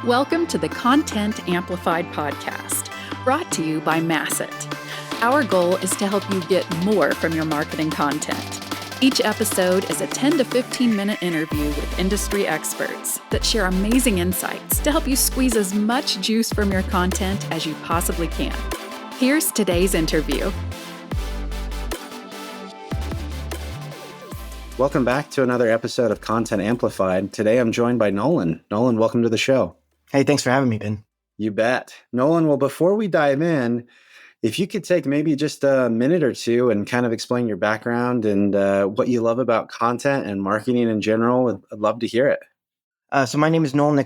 Welcome to the Content Amplified podcast, brought to you by Masset. Our goal is to help you get more from your marketing content. Each episode is a 10 to 15 minute interview with industry experts that share amazing insights to help you squeeze as much juice from your content as you possibly can. Here's today's interview. Welcome back to another episode of Content Amplified. Today I'm joined by Nolan. Nolan, welcome to the show. Hey, thanks for having me, Ben. You bet. Nolan, well, before we dive in, if you could take maybe just a minute or two and kind of explain your background and what you love about content and marketing in general, I'd love to hear it. So my name is Nolan.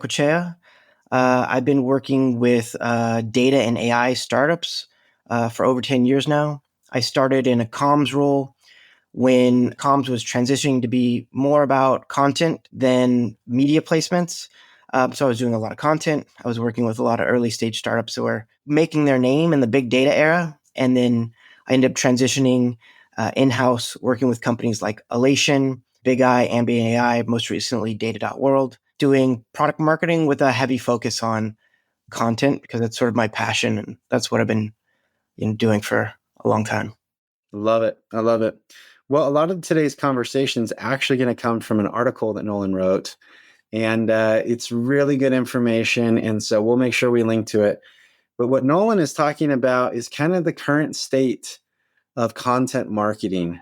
I've been working with data and AI startups for over 10 years now. I started in a comms role when comms was transitioning to be more about content than media placements. So I was doing a lot of content. I was working with a lot of early stage startups that were making their name in the big data era. And then I ended up transitioning in-house, working with companies like Elation, Big Eye, Ambient AI, most recently Data.World, doing product marketing with a heavy focus on content because that's sort of my passion. And that's what I've been doing for a long time. Love it. I love it. Well, a lot of today's conversation is actually going to come from an article that Nolan wrote. And it's really good information. And so we'll make sure we link to it. But what Nolan is talking about is kind of the current state of content marketing,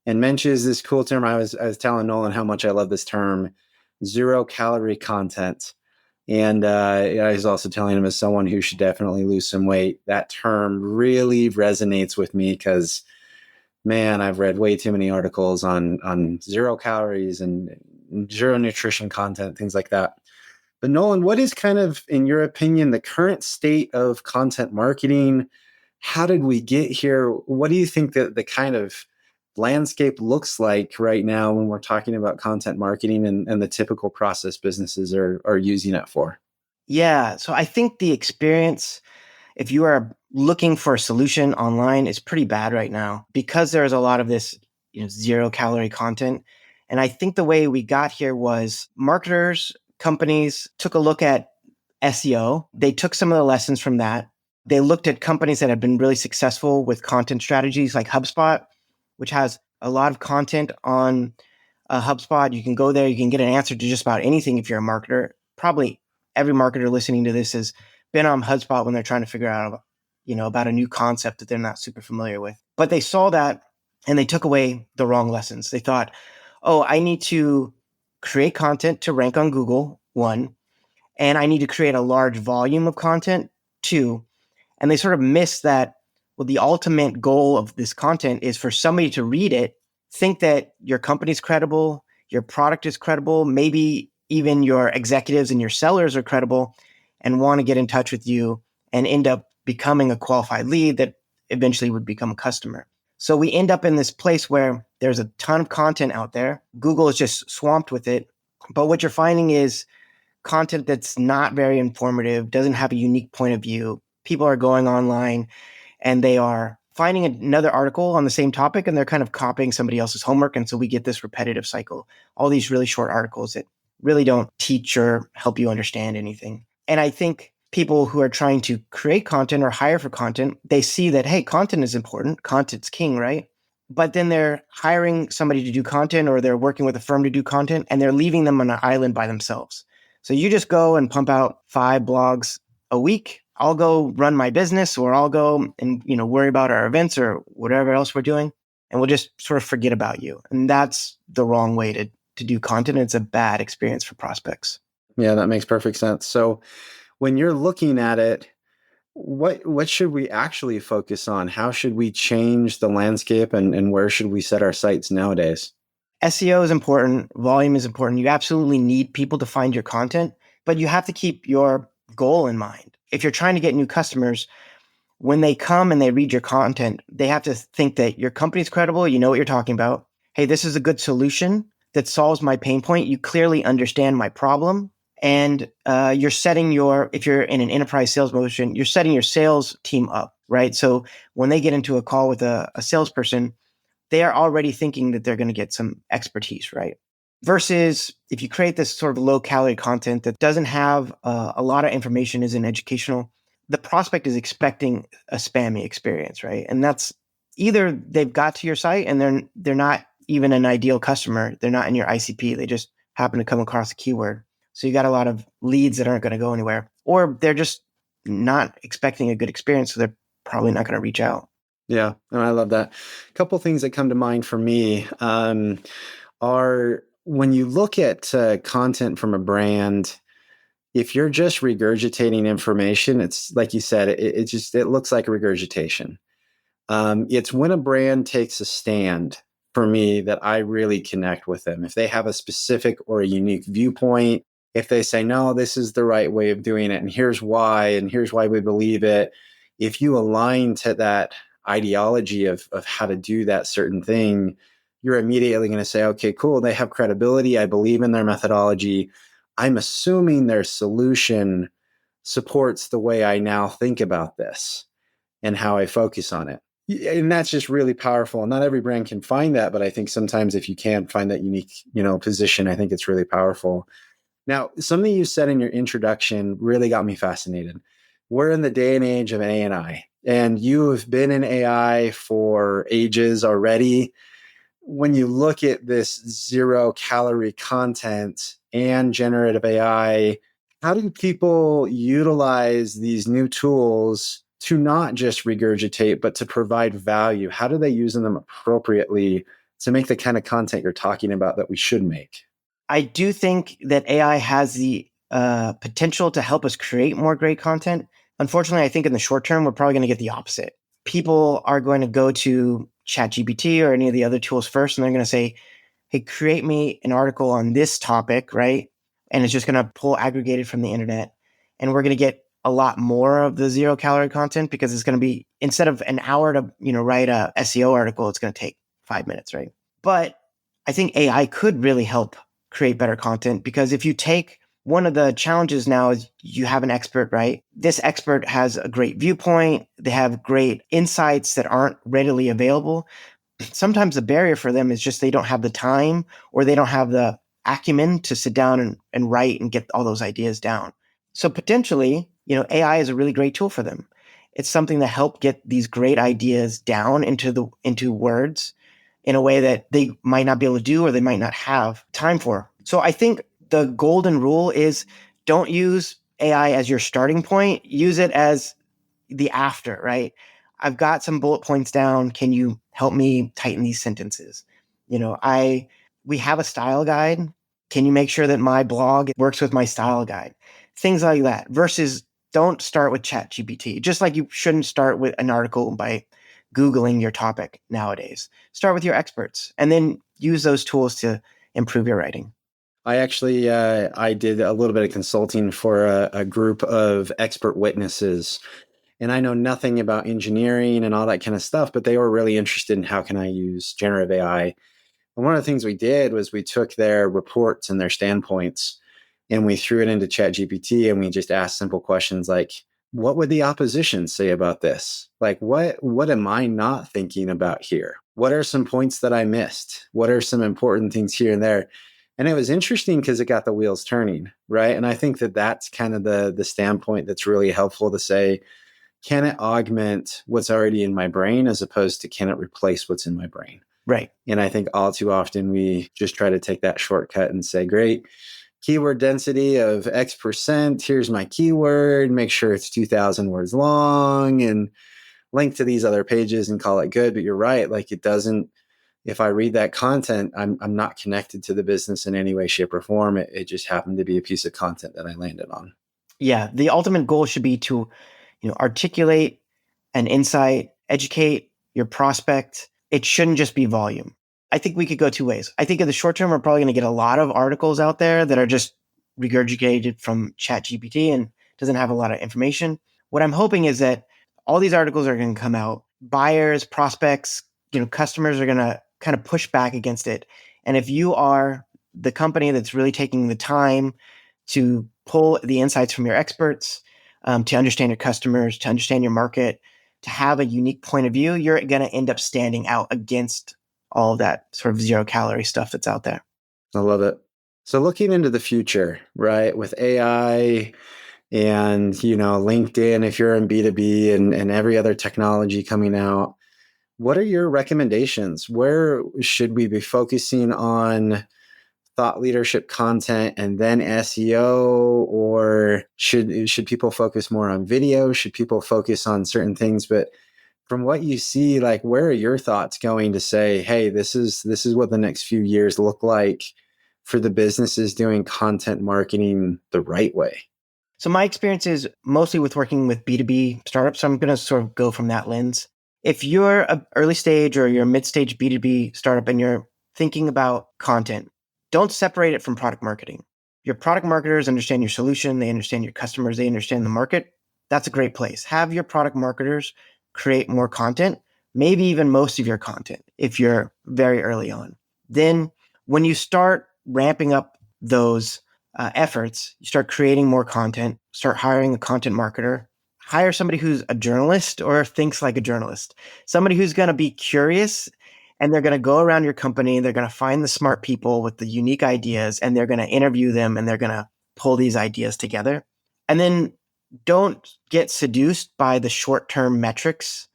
and mentions this cool term. I was telling Nolan how much I love this term, Zero Calorie Content. And I was also telling him, as someone who should definitely lose some weight, that term really resonates with me because, man, I've read way too many articles on zero calories and zero nutrition content, things like that. But Nolan, what is kind of, in your opinion, the current state of content marketing? How did we get here? What do you think that the kind of landscape looks like right now when we're talking about content marketing and the typical process businesses are using it for? Yeah, so I think the experience, if you are looking for a solution online, is pretty bad right now because there's a lot of this zero calorie content. And I think the way we got here was marketers, companies took a look at SEO. They took some of the lessons from that. They looked at companies that have been really successful with content strategies like HubSpot, which has a lot of content on HubSpot. You can go there, you can get an answer to just about anything if you're a marketer. Probably every marketer listening to this has been on HubSpot when they're trying to figure out about a new concept that they're not super familiar with. But they saw that and they took away the wrong lessons. They thought, oh, I need to create content to rank on Google, one, and I need to create a large volume of content, two. And they sort of missed that, well, the ultimate goal of this content is for somebody to read it, think that your company's credible, your product is credible, maybe even your executives and your sellers are credible, and want to get in touch with you and end up becoming a qualified lead that eventually would become a customer. So we end up in this place where there's a ton of content out there. Google is just swamped with it. But what you're finding is content that's not very informative, doesn't have a unique point of view. People are going online and they are finding another article on the same topic and they're kind of copying somebody else's homework. And so we get this repetitive cycle, all these really short articles that really don't teach or help you understand anything. And I think people who are trying to create content or hire for content, they see that, hey, content is important. Content's king, right? But then they're hiring somebody to do content or they're working with a firm to do content and they're leaving them on an island by themselves. So you just go and pump out 5 blogs a week. I'll go run my business or I'll go and worry about our events or whatever else we're doing. And we'll just sort of forget about you. And that's the wrong way to do content. It's a bad experience for prospects. Yeah, that makes perfect sense. So when you're looking at it, what should we actually focus on? How should we change the landscape and where should we set our sights nowadays? SEO is important. Volume is important. You absolutely need people to find your content, but you have to keep your goal in mind. If you're trying to get new customers, when they come and they read your content, they have to think that your company's credible. You know what you're talking about. Hey, this is a good solution that solves my pain point. You clearly understand my problem. And you're setting if you're in an enterprise sales motion, you're setting your sales team up, right? So when they get into a call with a salesperson, they are already thinking that they're going to get some expertise, right? Versus if you create this sort of low calorie content that doesn't have a lot of information, isn't educational, the prospect is expecting a spammy experience, right? And that's either they've got to your site and they're not even an ideal customer. They're not in your ICP. They just happen to come across a keyword. So you got a lot of leads that aren't going to go anywhere, or they're just not expecting a good experience. So they're probably not going to reach out. Yeah, and I love that. A couple things that come to mind for me are when you look at content from a brand. If you're just regurgitating information, it's like you said, it looks like a regurgitation. It's when a brand takes a stand for me that I really connect with them. If they have a specific or a unique viewpoint, if they say, no, this is the right way of doing it, and here's why we believe it. If you align to that ideology of how to do that certain thing, you're immediately going to say, okay, cool. They have credibility. I believe in their methodology. I'm assuming their solution supports the way I now think about this and how I focus on it. And that's just really powerful. Not every brand can find that, but I think sometimes if you can't find that unique, position, I think it's really powerful. Now, something you said in your introduction really got me fascinated. We're in the day and age of AI, and you have been in AI for ages already. When you look at this zero calorie content and generative AI, how do people utilize these new tools to not just regurgitate, but to provide value? How do they use them appropriately to make the kind of content you're talking about that we should make? I do think that AI has the potential to help us create more great content. Unfortunately, I think in the short term, we're probably going to get the opposite. People are going to go to ChatGPT or any of the other tools first, and they're going to say, hey, create me an article on this topic, right? And it's just going to pull aggregated from the internet. And we're going to get a lot more of the zero calorie content because it's going to be, instead of an hour to, write a SEO article, it's going to take 5 minutes, right? But I think AI could really help create better content, because if you take one of the challenges now is you have an expert, right? This expert has a great viewpoint. They have great insights that aren't readily available. Sometimes the barrier for them is just they don't have the time, or they don't have the acumen to sit down and write and get all those ideas down. So potentially, AI is a really great tool for them. It's something that help get these great ideas down into words in a way that they might not be able to do, or they might not have time for. So I think the golden rule is don't use AI as your starting point. Use it as the after, right? I've got some bullet points down. Can you help me tighten these sentences? We have a style guide. Can you make sure that my blog works with my style guide? Things like that. Versus don't start with ChatGPT. Just like you shouldn't start with an article by Googling your topic nowadays. Start with your experts and then use those tools to improve your writing. I actually, I did a little bit of consulting for a group of expert witnesses, and I know nothing about engineering and all that kind of stuff, but they were really interested in how can I use generative AI. And one of the things we did was we took their reports and their standpoints and we threw it into ChatGPT, and we just asked simple questions like, what would the opposition say about this? Like, what am I not thinking about here? What are some points that I missed? What are some important things here and there? And it was interesting because it got the wheels turning, right? And I think that that's kind of the standpoint that's really helpful to say, can it augment what's already in my brain as opposed to can it replace what's in my brain? Right. And I think all too often we just try to take that shortcut and say, great, keyword density of X%. Here's my keyword. Make sure it's 2,000 words long and link to these other pages and call it good. But you're right. Like, it doesn't, if I read that content, I'm not connected to the business in any way, shape, or form. It just happened to be a piece of content that I landed on. Yeah. The ultimate goal should be to, articulate an insight, educate your prospect. It shouldn't just be volume. I think we could go two ways. I think in the short term, we're probably going to get a lot of articles out there that are just regurgitated from ChatGPT and doesn't have a lot of information. What I'm hoping is that all these articles are going to come out. Buyers, prospects, customers are going to kind of push back against it. And if you are the company that's really taking the time to pull the insights from your experts, to understand your customers, to understand your market, to have a unique point of view, you're going to end up standing out against all of that sort of zero calorie stuff that's out there. I love it. So looking into the future, right, with AI and, LinkedIn, if you're in B2B and every other technology coming out, what are your recommendations? Where should we be focusing on thought leadership content and then SEO, or should people focus more on video? Should people focus on certain things? But from what you see, like, where are your thoughts going to say, hey, this is what the next few years look like for the businesses doing content marketing the right way? So my experience is mostly with working with B2B startups. So I'm going to sort of go from that lens. If you're an early stage or you're a mid-stage B2B startup and you're thinking about content, don't separate it from product marketing. Your product marketers understand your solution. They understand your customers. They understand the market. That's a great place. Have your product marketers create more content, maybe even most of your content if you're very early on. Then when you start ramping up those efforts, you start creating more content, start hiring a content marketer, hire somebody who's a journalist or thinks like a journalist, somebody who's going to be curious, and they're going to go around your company. They're going to find the smart people with the unique ideas, and they're going to interview them, and they're going to pull these ideas together. And then don't get seduced by the short-term metrics,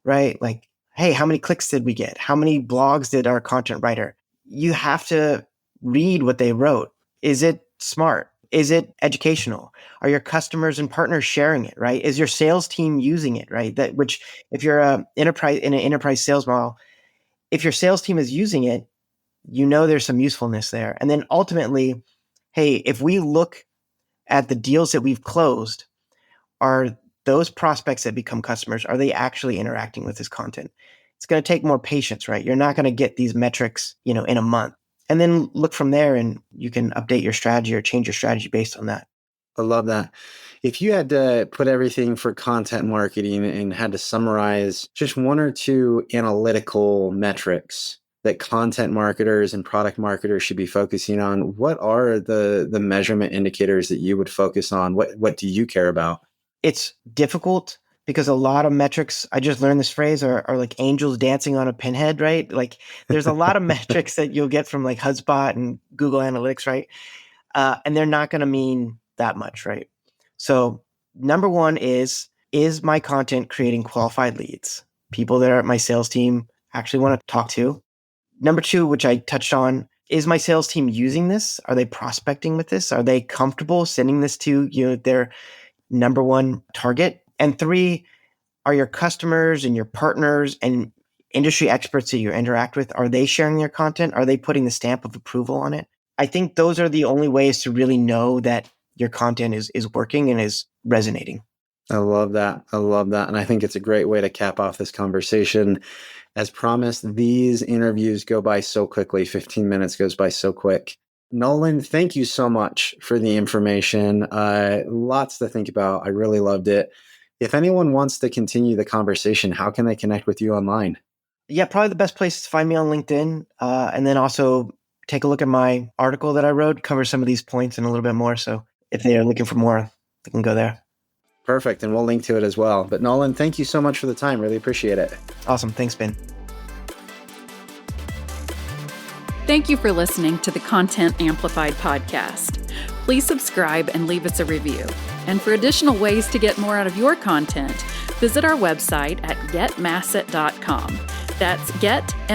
right? Like, hey, how many clicks did we get? How many blogs did our content writer? You have to read what they wrote. Is it smart? Is it educational? Are your customers and partners sharing it, right? Is your sales team using it, right? Which if you're in an enterprise sales model, if your sales team is using it, there's some usefulness there. And then ultimately, hey, if we look at the deals that we've closed, are those prospects that become customers, are they actually interacting with this content? It's going to take more patience, right? You're not going to get these metrics, in a month. And then look from there, and you can update your strategy or change your strategy based on that. I love that. If you had to put everything for content marketing and had to summarize just one or two analytical metrics that content marketers and product marketers should be focusing on, what are the measurement indicators that you would focus on? What do you care about? It's difficult because a lot of metrics, I just learned this phrase, are like angels dancing on a pinhead, right? Like there's a lot of metrics that you'll get from like HubSpot and Google Analytics, right? And they're not going to mean that much, right? So number one is my content creating qualified leads? People that are my sales team actually want to talk to. Number two, which I touched on, is my sales team using this? Are they prospecting with this? Are they comfortable sending this to their number one target? And three, are your customers and your partners and industry experts that you interact with, are they sharing your content? Are they putting the stamp of approval on it? I think those are the only ways to really know that your content is working and is resonating. I love that. And I think it's a great way to cap off this conversation. As promised, these interviews go by so quickly. 15 minutes goes by so quick. Nolan, thank you so much for the information. Lots to think about. I really loved it. If anyone wants to continue the conversation, how can they connect with you online? Yeah, probably the best place is to find me on LinkedIn. And then also take a look at my article that I wrote, cover some of these points and a little bit more. So if they are looking for more, they can go there. Perfect. And we'll link to it as well. But Nolan, thank you so much for the time. Really appreciate it. Awesome. Thanks, Ben. Thank you for listening to the Content Amplified podcast. Please subscribe and leave us a review. And for additional ways to get more out of your content, visit our website at getmasset.com. That's getmasset.com.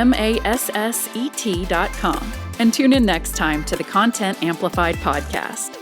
And tune in next time to the Content Amplified podcast.